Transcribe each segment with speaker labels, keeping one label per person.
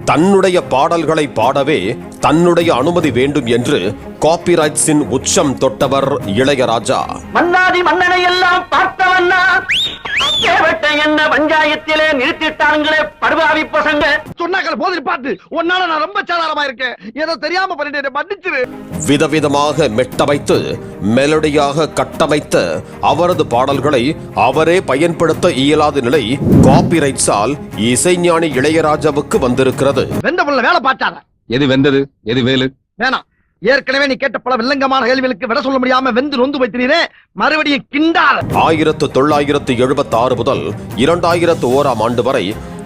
Speaker 1: தன்னுடைய பாடல்களை பாடவே தன்னுடைய அனுமதி வேண்டும் என்று காப்பிரைட்ஸின் உச்சம் தொட்டவர் இளையராஜா.
Speaker 2: மன்னாதி மன்னனை எல்லாம் பார்த்தவன்னா என்ன பஞ்சாயத்திலே நிறுத்திட்டாங்களே படுபாவி பசங்க.
Speaker 3: சொன்னாக்கள் போதில் பார்த்து உன்னால நான் ரொம்ப சாதாரணமா இருக்கேன், ஏதோ தெரியாம பண்ணிட்டு மன்னிச்சிரு.
Speaker 1: விதவிதமாக மெட்ட வைத்து மெலடியாக கட்டமைத்த அவரது பாடல்களை அவரே பயன்படுத்த இயலாத நிலை காப்பிரைட்ஸால் இசைஞானி இளையராஜாவுக்கு வந்திருக்கிறது.
Speaker 3: வெந்த புள்ள வேலை பார்த்தாரா?
Speaker 4: எது வெந்தது எது வேலு?
Speaker 3: வேணாம், ஏற்கனவே நீ கேட்ட பல வில்லங்கமான கேள்விகளுக்கு விட சொல்ல முடியாம வெந்து நொந்து வைத்தினீரே, மறுபடியும் கிண்டார்.
Speaker 1: 1976 முதல் 2001 வரை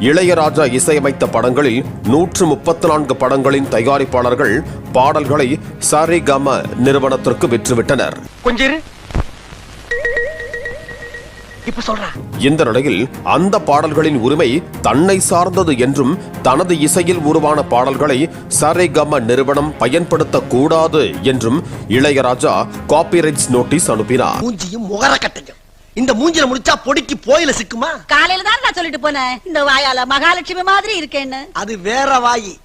Speaker 1: இளையராஜா இசையமைத்த படங்களில் 134 படங்களின் தயாரிப்பாளர்கள் பாடல்களை சரிகம நிறுவனத்திற்கு விற்றுவிட்டனர்.
Speaker 2: கொஞ்சம் இப்ப சொல்ற.
Speaker 1: இந்த நிலையில் அந்த பாடல்களின் உரிமை தன்னை சார்ந்தது என்றும் தனது இசையில் உருவான பாடல்களை சரிகம நிறுவனம் பயன்படுத்த கூடாது என்றும் இளையராஜா காப்பிரைட்ஸ் நோட்டீஸ் அனுப்பினார்.
Speaker 3: மூஞ்சியும் முகர கட்டையும் இந்த மூஞ்சில முடிச்சா பொடிக்கு போயில சிக்குமா?
Speaker 5: காலையில தான் நான் சொல்லிட்டு போனேன், இந்த வாயால மகாலட்சுமி மாதிரி இருக்கேன்னு.
Speaker 3: அது வேற வாயி,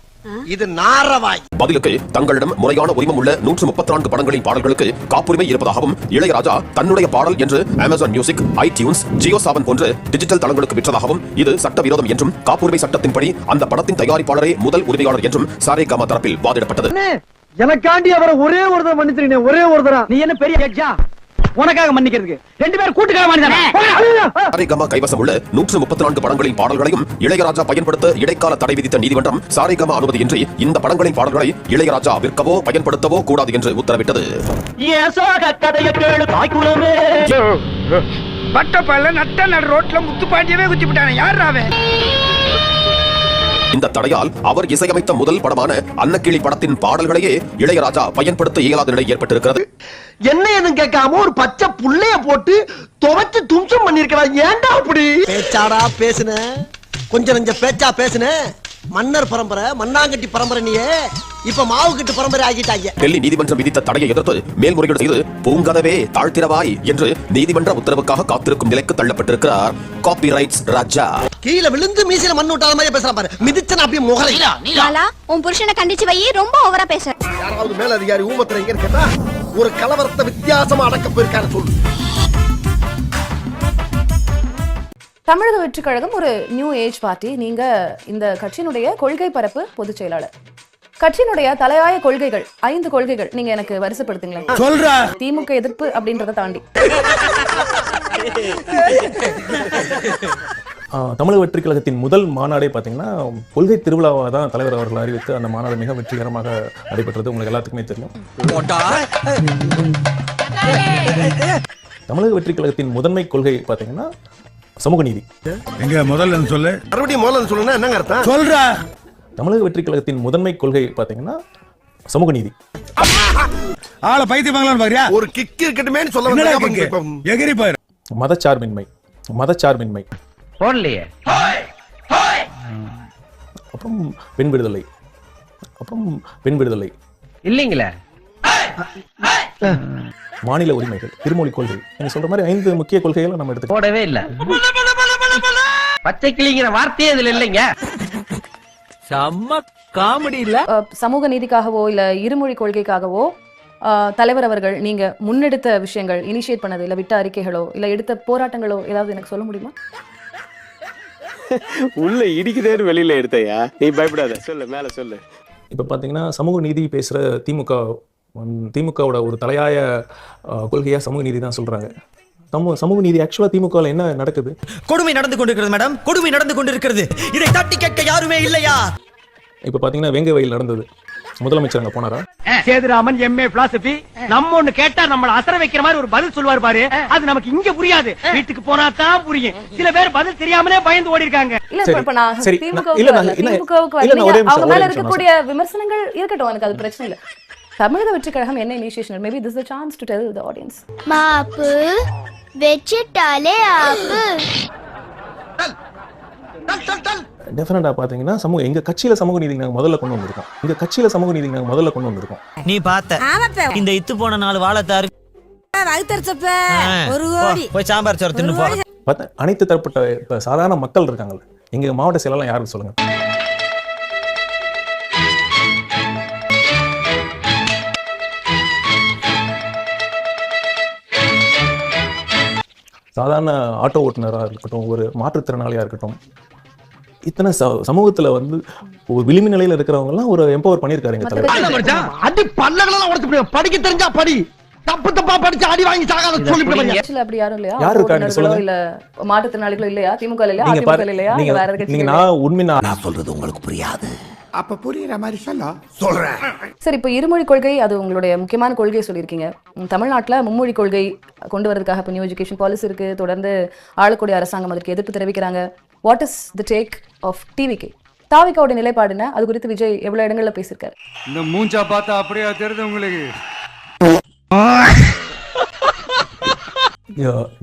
Speaker 3: இது நாரவாய்.
Speaker 1: பதிலுக்கு தங்களிடம் முறையான உரிமம் உள்ள 134 படங்களின் பாடல்களுக்கு காப்புரிமை இருப்பதாகவும் இளையராஜா தன்னுடைய பாடல் என்று அமேசான் மியூசிக், ஐடியூன்ஸ், ஜியோ7 போன்ற டிஜிட்டல் தளங்களுக்கு விற்றதாகவும் இது சட்டவிரோதம் என்றும் காப்புரிமை சட்டத்தின்படி அந்த படத்தின் தயாரிப்பாளரே முதல் உரிமையாளர் என்றும் சரிகம தரப்பில் வாதிடப்பட்டது.
Speaker 3: எனக்காண்டி அவரை ஒரே ஒரு தடவை மன்னிச்சிருக்கீங்க, ஒரே ஒரு தடவை. நீ என்ன பெரிய ஜட்ஜா உனக்காக மன்னிக்கிறதுக்கு? ரெண்டு பேரும் கூட்டுக்காக
Speaker 1: சரிகம கைவசம் உள்ள 134 படங்களின் பாடல்களையும் இளையராஜா பயன்படுத்த இடைக்கால தடை விதித்த நீதிமன்றம் சரிகம அனுமதியின்றி இந்த படங்களின் பாடல்களை இளையராஜா விற்கவோ பயன்படுத்தவோ கூடாது என்று உத்தரவிட்டது.
Speaker 3: பட்டப்பல்ல நட்ட நடு ரோட்ல முத்துப்பாண்டியவே குத்தி விட்டானே, யார் அவன்?
Speaker 1: இந்த தடையால் அவர் இசையமைத்த முதல் படமான அன்னக்கிளி படத்தின் பாடல்களையே இளையராஜா பயன்படுத்த இயலாத நிலை ஏற்பட்டிருக்கிறது.
Speaker 3: என்ன எதுவும் கேட்காம ஒரு பச்சை புள்ளைய போட்டு துவைச்சு தும்சம் பண்ணிருக்கிறான். ஏன்டா அப்படி பேச்சாடா பேசுன? கொஞ்சம் நெஞ்ச பேச்சா பேசுன? மன்னர் பரம்பரை, மண்ணாங்கட்டி பரம்பரை, நீயே இப்ப மாவு கட்டு பரம்பரை ஆகிட்டாங்க.
Speaker 1: டெல்லி நீதிமன்றம் விதித்த தடையை எதிர்த்து மேல்முறையீடு செய்து பூங்கதவே தாழ்த்திரவாய் என்று நீதிமன்ற உத்தரவுக்காக காத்திருக்கும் நிலைக்கு தள்ளப்பட்டிருக்கிறார் காப்பிரைட்ஸ் ராஜா.
Speaker 3: கீழே விழுந்து மீசில மண்ணு விட்டாத மாதிரி பேசுறான் பாரு, மிதிச்சன அப்படியே முகலை.
Speaker 5: உன் புருஷனை கண்டிச்சு வை, ரொம்ப ஓவரா பேச.
Speaker 3: யாராவது மேல அதிகாரி ஊமத்துல எங்க கேட்டா ஒரு கலவரத்தை வித்தியாசமா அடக்க போயிருக்காரு சொல்லு.
Speaker 6: தமிழக வெற்றிக் கழகம் ஒரு நியூ ஏஜ் பார்ட்டி. நீங்க இந்த கட்சியினுடைய கொள்கை பரப்பு பொதுச் செயலாளர். கட்சியினுடைய தலையாய கொள்கைகள் 5 கொள்கைகள் நீங்க எனக்கு வரிசைப்படுத்துங்களேன்.
Speaker 3: சொல்ற
Speaker 6: திமுக எதிர்ப்பு அப்படின்றத தாண்டி
Speaker 7: தமிழக வெற்றிக் கழகத்தின் முதல் மாநாடே பார்த்தீங்கன்னா கொள்கை திருவிழாவாக தான் தலைவர் அவர்கள் அறிவித்து அந்த மாநாடு மிக வெற்றிகரமாக நடைபெற்றது. உங்களுக்கு எல்லாத்துக்குமே தெரியும். தமிழக வெற்றிக் கழகத்தின் முதன்மை கொள்கை பார்த்தீங்கன்னா சமூக நீதி.
Speaker 8: எங்க முதல்ல சொல்லு,
Speaker 3: மறுபடியும் முதல்ல சொல்லுன்னா என்னங்க அர்த்தம்?
Speaker 8: சொல்ற.
Speaker 7: தமிழக வெற்றிக் கழகத்தின் முதன்மை கொள்கை பார்த்தீங்கன்னா சமூக நீதி.
Speaker 8: ஆள பைத்தியமாங்களான்னு பாரியா?
Speaker 3: ஒரு கிக் இருக்கட்டுமேன்னு சொல்ல
Speaker 8: எகிரி பாரு.
Speaker 7: மதச்சார்பின்மை, மதச்சார்பின்மை.
Speaker 2: போடலையே.
Speaker 7: அப்புறம் பெண் விடுதலை, அப்புறம் பெண் விடுதலை
Speaker 2: இல்லீங்களே.
Speaker 7: மாநில உரிமைகள், திருமொழி கொள்கை. நீங்க சொல்ற மாதிரி 5 முக்கிய கொள்கைகளை நம்ம எடுத்து
Speaker 2: போடவே இல்ல. பச்சை கிளிங்கிற வார்த்தையே இதுல இல்லைங்க. செம்ம காமெடி இல்ல.
Speaker 6: சமூக நீதிக்காகவோ இல்ல இருமொழி கொள்கைக்காகவோ தலைவர் அவர்கள் நீங்க முன்னெடுத்த விஷயங்கள், இனிஷியேட் பண்ணது, இல்ல விட்ட அறிக்கைகளோ இல்ல எடுத்த போராட்டங்களோ ஏதாவது எனக்கு சொல்ல முடியுமா?
Speaker 9: உள்ள இடிக்குதேன்னு வெளியில எடுத்தையா? நீ பயப்படாத, சொல்லு, மேல சொல்லு.
Speaker 7: இப்ப பாத்தீங்கன்னா சமூக நீதி பேசுற திமுகவோட ஒரு தலையாய கொள்கையா சமூக நீதி தான் சொல்றாங்க. சமூக நீதி ஆக்சுவலா திமுகல என்ன நடக்குது?
Speaker 10: கொடுமை நடந்து கொண்டிருக்கிறது மேடம், கொடுமை நடந்து கொண்டிருக்கிறது. இதை தட்டி கேட்க யாருமே இல்லையா?
Speaker 7: இப்ப பாத்தீங்கன்னா வேங்க வயல் நடந்தது. முதலமைச்சர் அங்க போனாரா?
Speaker 2: சேதுராமன் எம்ஏ பிலாசபி நம்ம ஒண்ணு கேட்டா நம்மள அசர வைக்கிற மாதிரி ஒரு பதில் சொல்வார் பாரு, அது நமக்கு இங்க புரியாது, வீட்டுக்கு போனா தான் புரியும். சில பேர் பதில் தெரியாமலே பயந்து ஓடி இருக்காங்க.
Speaker 6: இல்ல இப்ப நான் திமுகவுக்கு அவங்க மேல இருக்கக்கூடிய விமர்சனங்கள் இருக்கட்டும், எனக்கு அது பிரச்சனை இல்ல. தமிழக வெற்றிக் கழகம் என்ன initiation? Maybe this is a chance to tell the audience.
Speaker 5: மாப்பு வெச்சிட்டாலே ஆப்பு.
Speaker 7: டெஃபினட்டா பாத்தீங்கன்னா எங்க கட்சியில சமூக நீதி நாங்க முதல்ல கொண்டு வந்திருக்கோம். எங்க கட்சியில சமூக நீதி நாங்க முதல்ல கொண்டு வந்திருக்கோம்.
Speaker 10: நீ பார்த்த இந்த இத்து போன 4 வாழைத்தாரு ஒரு கோடி போய் சாம்பார் சோறு தின்னு போ.
Speaker 7: அனைத்து தரப்பட்ட இப்ப சாதாரண மக்கள் இருக்காங்கல்ல, எங்க மாவட்ட செயலாளர் யாருக்கு சொல்லுங்க. சாதாரண ஆட்டோ ஓட்டுநராக இருக்கட்டும், ஒரு மாற்றுத்திறனாளியாக இருக்கட்டும், இத்தனை சமூகத்துல வந்து ஒரு விளிம்பு நிலையில இருக்கிறவங்க எல்லாம் ஒரு எம்பவர் பண்ணியிருக்காருங்க தலைவர்.
Speaker 3: அடி பல்லகளெல்லாம் உடைச்சு படிக்க தெரிஞ்சா படி, தப்பு தப்பா படிச்சு அடி வாங்கி சாகாத சொல்லிவிடுவாங்க.
Speaker 6: கட்சியில அப்படி யாரும் இல்லையா?
Speaker 7: யார் இருக்காங்க சொல்லுங்க.
Speaker 6: இல்ல மாற்றுத்திறனாளிகளோ இல்லையா? திமுக இல்லையா?
Speaker 7: நீங்க
Speaker 6: அதிமுக இல்லையா?
Speaker 7: நீங்க
Speaker 6: வேற கட்சி
Speaker 7: நீங்க நான் உண்மை
Speaker 3: நான் சொல்றது உங்களுக்கு புரியாது.
Speaker 8: அப்ப புரியுற மாதிரி சொல்றேன்.
Speaker 6: சரி, இப்போ இருமொழி கொள்கை அது உங்களுடைய முக்கியமான கொள்கையை சொல்லியிருக்கீங்க. தமிழ்நாட்டுல மும்மொழி கொள்கை கொண்டு வரதுக்காக இப்போ நியூ எஜுகேஷன் பாலிசி இருக்கு. தொடர்ந்து ஆளக்கூடிய அரசாங்கம் அதற்கு எதிர்ப்பு தெரிவிக்கிறாங்க. What is the take of TVK? தாவிகாவோட நிலைப்பாடு என்ன? அது குறித்து விஜய் எவ்வளவு இடங்கள்ல பேசியிருக்காரு?
Speaker 8: இந்த மூஞ்சா பார்த்தா அப்படியே தெரியுது உங்களுக்கு.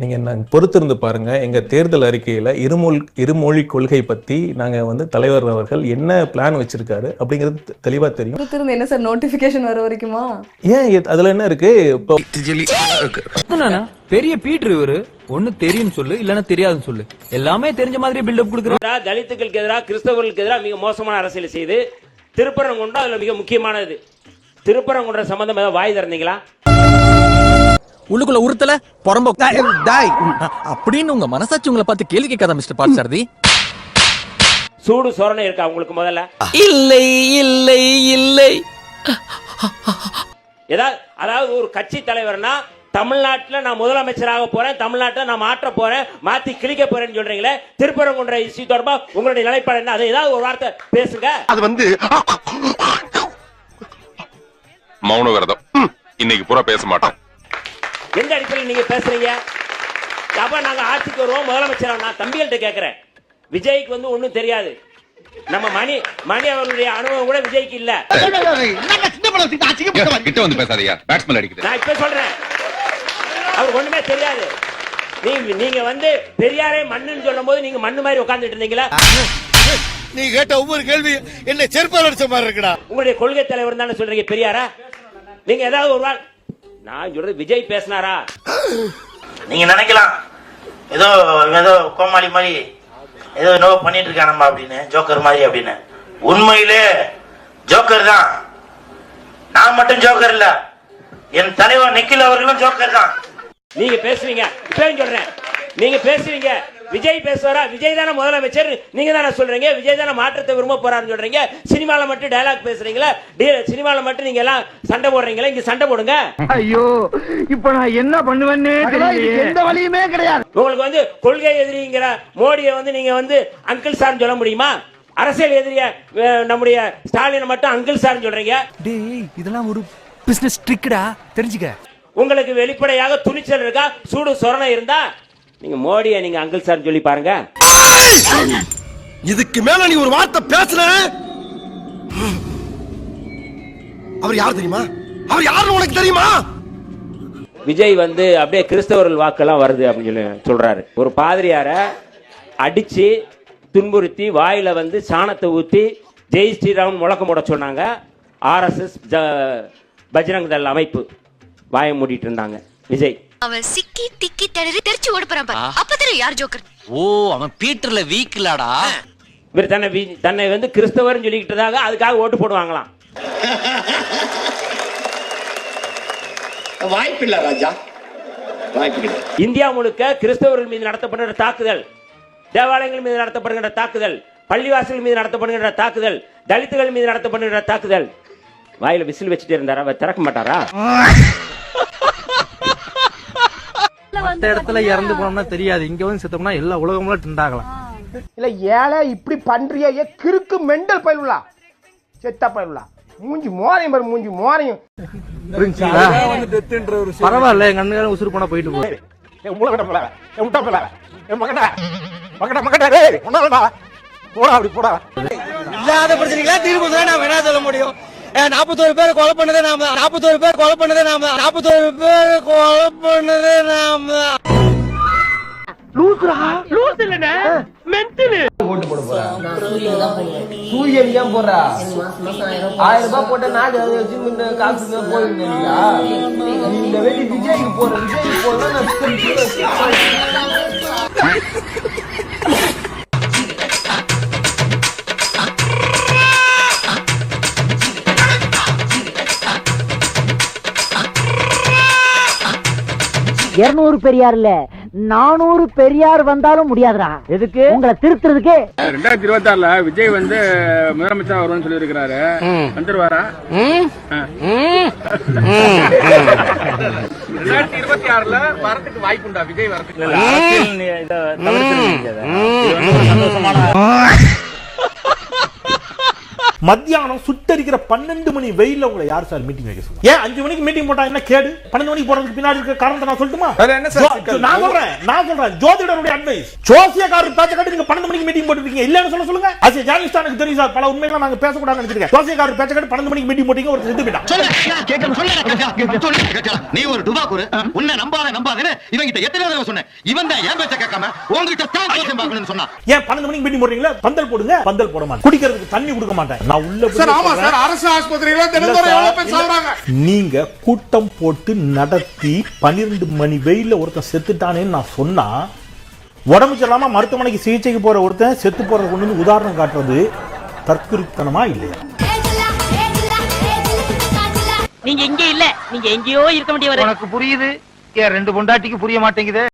Speaker 7: நீங்க பொறுத்திருந்து பாருங்க. எங்க தேர்தல் அறிக்கையில இருமொழி கொள்கை பத்தி நாங்க வந்து தலைவர் அவர்கள் என்ன பிளான் வச்சிருக்காரு அப்படிங்கிறது தெளிவா தெரியும்.
Speaker 6: பொறுத்திருந்து என்ன சார் நோட்டிபிகேஷன் வர வரைக்குமா?
Speaker 7: ஏன் அதுல என்ன இருக்கு?
Speaker 10: பெரிய பீட்ரு இவரு. ஒண்ணு தெரியும் சொல்லு, இல்லன்னா தெரியாதுன்னு சொல்லு. எல்லாமே தெரிஞ்ச மாதிரி பில்டப் கொடுக்குறா.
Speaker 9: தலித்துகளுக்கு எதிராக, கிறிஸ்தவர்களுக்கு எதிராக மிக மோசமான அரசியல் செய்து திருப்பரங்குன்றம் அதுல மிக முக்கியமானது. திருப்பரங்குன்றம் சம்பந்தம் ஏதாவது வாய் திறந்தீங்களா?
Speaker 10: உள்ளுக்குள்ள உறுத்தல பொறம்போ அப்படின்னு உங்க மனசாட்சி உங்களை பார்த்து கேள்வி கேட்காத மிஸ்டர் பார்த்தசாரதி.
Speaker 9: சூடு சொரணை இருக்கா உங்களுக்கு? முதல்ல
Speaker 10: இல்லை இல்லை இல்லை.
Speaker 9: அதாவது ஒரு கட்சி தலைவர்னா தமிழ்நாட்டில் நான் முதலமைச்சராக போறேன், தமிழ்நாட்டில் நான் மாற்ற போறேன், மாத்தி கிழிக்க போறேன்னு சொல்றீங்களே, திருப்பரங்குன்ற இஷ்யூ தொடர்பா உங்களுடைய நிலைப்பாடு என்ன? அது ஏதாவது ஒரு வார்த்தை பேசுங்க.
Speaker 1: அது வந்து மௌன விரதம். இன்னைக்கு பூரா பேச மாட்டோம்.
Speaker 9: எந்த அடிப்படையில் நீங்க பேசுறீங்க? அப்ப நாங்க ஆட்சிக்கு வருவோம், முதலமைச்சர் நான் தம்பிகள்கிட்ட கேட்கிறேன். விஜய்க்கு வந்து ஒண்ணும் தெரியாது. நம்ம மணி அவர்களுடைய அனுபவம் கூட விஜய்க்கு இல்ல.
Speaker 4: கிட்ட வந்து பேசாதீங்க, பேட்ஸ்மேன் அடிக்குது.
Speaker 9: நான் இப்ப சொல்றேன், அவருக்கு ஒண்ணுமே தெரியாது. நீங்க வந்து பெரியாரே மண்ணுன்னு சொல்லும் போது நீங்க மண்ணு மாதிரி உட்கார்ந்துட்டு இருந்தீங்களா?
Speaker 8: நீ கேட்ட ஒவ்வொரு கேள்வி என்ன செருப்பால் அடிச்ச மாதிரி இருக்குடா.
Speaker 9: உங்களுடைய கொள்கை தலைவர் தானே சொல்றீங்க பெரியாரா? நீங்க ஏதாவது ஒரு நான் சொல்றது விஜய் பேசினாரா?
Speaker 11: நீங்க நினைக்கலாம் ஏதோ ஏதோ கோமாளி மாதிரி ஏதோ என்னவோ பண்ணிட்டு இருக்கானம்மா அப்படின்னு, ஜோக்கர் மாதிரி அப்படின்னு. உண்மையிலே ஜோக்கர் தான். நான் மட்டும் ஜோக்கர் இல்ல, என் தலைவர் நிக்கில் அவர்களும் ஜோக்கர் தான். நீங்க பேசுவீங்க, இப்பயும் சொல்றேன், நீங்க பேசுவீங்க. விஜய் பேசுவாரா? விஜய் தானே முதலமைச்சர், நீங்க தானே சொல்றீங்க. விஜய் தானே மாற்றத்தை விரும்ப போறாருன்னு சொல்றீங்க. சினிமால மட்டும் டயலாக் பேசுறீங்களா? சினிமால மட்டும் நீங்க எல்லாம் சண்டை போடுறீங்களா? இங்க சண்டை போடுங்க.
Speaker 2: ஐயோ, இப்ப நான் என்ன பண்ணுவேன்னு தெரியல. எந்த வழியுமே கிடையாது.
Speaker 9: உங்களுக்கு வந்து கொள்கை எதிரிங்கிற மோடியை வந்து நீங்க வந்து அங்கிள் சார்னு சொல்ல முடியுமா? அரசியல் எதிரிய நம்முடைய ஸ்டாலினை மட்டும் அங்கிள் சார்னு சொல்றீங்க.
Speaker 10: இதெல்லாம் ஒரு பிசினஸ் ட்ரிக்டா, தெரிஞ்சுக்க.
Speaker 9: உங்களுக்கு வெளிப்படையாக துணிச்சல் இருக்கா? சூடு சொரணை இருந்தா நீங்க மோடியை நீங்க அங்கிள் சார் சொல்லி பாருங்க.
Speaker 3: இதுக்கு மேல நீ ஒரு வார்த்தை பேசுன, அவர் யார் தெரியுமா? அவர் யாருன்னு உனக்கு தெரியுமா?
Speaker 9: விஜய் வந்து அப்படியே கிறிஸ்தவர்கள் வாக்கெல்லாம் வருது அப்படின்னு சொல்லி சொல்றாரு. ஒரு பாதிரியார அடிச்சு துன்புறுத்தி வாயில வந்து சாணத்தை ஊத்தி ஜெய் ஸ்ரீராம் முழக்கம் போட சொன்னாங்க. RSS பஜ்ரங் தள் அமைப்பு வாயை மூடிட்டு இருந்தாங்க. விஜய்
Speaker 5: அவன் சிக்கி திக்கி திணறி தெரிச்சு ஓட போறான் பாரு. அப்பதான் யார் ஜோக்கர்?
Speaker 10: ஓ, அவன் பீட்டர்ல வீக் இல்லடா.
Speaker 9: இவர் தன்னை வந்து கிறிஸ்தவர் சொல்லிக்கிட்டதாக அதுக்காக ஓட்டு போடுவாங்களாம்.
Speaker 1: வாய்ப்பில்லை ராஜா, வாய்ப்பில்லை.
Speaker 9: இந்தியா முழுக்க கிறிஸ்தவர்கள் மீது நடத்தப்படுகிற தாக்குதல், தேவாலயங்கள் மீது நடத்தப்படுகிற தாக்குதல், பள்ளிவாசல் மீது நடத்தப்படுகிற தாக்குதல், தலித்துகள் மீது நடத்தப்படுகிற தாக்குதல். வாயில விசில் வச்சுட்டே இருந்தாரா? அவர் திறக்க மாட்டாரா?
Speaker 10: மத்த இடத்துல இறந்து போனோம்னா தெரியாது, இங்க வந்து செத்தோம்னா எல்லா உலகமும் திண்டாகலாம்.
Speaker 2: இல்ல ஏழை இப்படி பண்றிய கிறுக்கு மெண்டல் பயிலுலா, செத்த பயிலுலா, மூஞ்சி மோரையும் பாரு, மூஞ்சி மோரையும்.
Speaker 10: பரவாயில்ல, எங்க அண்ணன் உசுறு போனா போயிட்டு போகுது. இல்லாத பிரச்சனைகளா தீர்வு நான் வேணா சொல்ல முடியும். 41 பேர் கொலை பண்ணதே நாம, 41 பேர் கொலை பண்ணதே நாம, 41 பேர் கொலை பண்ணதே நாம.
Speaker 2: லூசுரா, லூசு இல்லனே, மென்டல்.
Speaker 3: ஓட்டு போட போறா? சூரியன் ஏன் போறா? 1000 ரூபாய் போட்ட நான் வச்சு முன்ன காசு போயிருந்தீங்களா? இந்த வேண்டி விஜய்க்கு போறேன், விஜய்க்கு போறேன்.
Speaker 5: இருநூறு பெரியார் இல்ல,
Speaker 2: 400 பெரியார் வந்தாலும் முடியாதுடா. எதுக்கு? உங்களை திருத்துறதுக்கு.
Speaker 10: 2026ல விஜய் வந்து முதலமைச்சர் வரும்னு சொல்லி இருக்கிறாரு. வந்துருவாரா? 2026ல வரதுக்கு வாய்ப்புண்டா விஜய் வரதுக்கு?
Speaker 8: மத்தியானம் சுட்டரிக்கிற 12 மணி வெயில்ல உங்களை யார் சார் மீட்டிங் வைக்க சொல்லுங்க? ஏன் 5 மணிக்கு மீட்டிங் போட்டா என்ன கேடு? 12 மணிக்கு போறதுக்கு பின்னாடி இருக்க காரணத்தை நான் சொல்லட்டுமா? நான் சொல்றேன் ஜோதிடருடைய அட்வைஸ். ஜோசியக்காரர் பேச்ச கேட்டு நீங்க 12 மணிக்கு மீட்டிங் போட்டுருக்கீங்க. இல்லன்னு சொல்லுங்க. அது ஜாலிஸ்டா எனக்கு தெரியும் சார். பல உண்மைகளை நாங்க பேசக்கூடாதுன்னு நினைச்சிருக்கேன். ஜோசியக்காரர் பேச்ச கேட்டு 12 மணிக்கு மீட்டிங் போட்டீங்க, ஒரு செத்து போயிட்டான்.
Speaker 3: நீ ஒரு டுபாக்கூர், உன்னை நம்பாதேன்னு இவங்கிட்ட எத்தனை தடவை சொன்னேன். இவன் தான் ஏன் பேச்ச கேட்காம உங்ககிட்ட தான் ஜோசியம் பார்க்கணும்னு சொன்னா.
Speaker 8: ஏன் 12 மணிக்கு மீட்டிங் போடுறீங்களா? பந்தல் போடுங்க. பந்தல் போட மாட்டேன். குடிக்கிறதுக்கு தண்ணி கொடுக்க மாட்டேன். நான் உள்ள
Speaker 10: அரசு ஆஸ்பத்திரியில தினந்தோறும் எவ்வளவு பேர் சாவறாங்க?
Speaker 8: நீங்க கூட்டம் போட்டு நடத்தி 12 மணி வெயில்ல ஒருத்தன் செத்துட்டானேன்னு நான் சொன்னா, உடம்பு சரியில்லாம மருத்துவமனைக்கு சிகிச்சைக்கு போற ஒருத்தன் செத்து போறது கொண்டு உதாரணம் காட்டுறது தற்குறித்தனமா இல்லையா?
Speaker 2: நீங்க இங்க இல்ல, நீங்க எங்கேயோ இருக்க வேண்டியவர். உனக்கு புரியுது, 2 பொண்டாட்டிக்கு புரிய மாட்டேங்குது.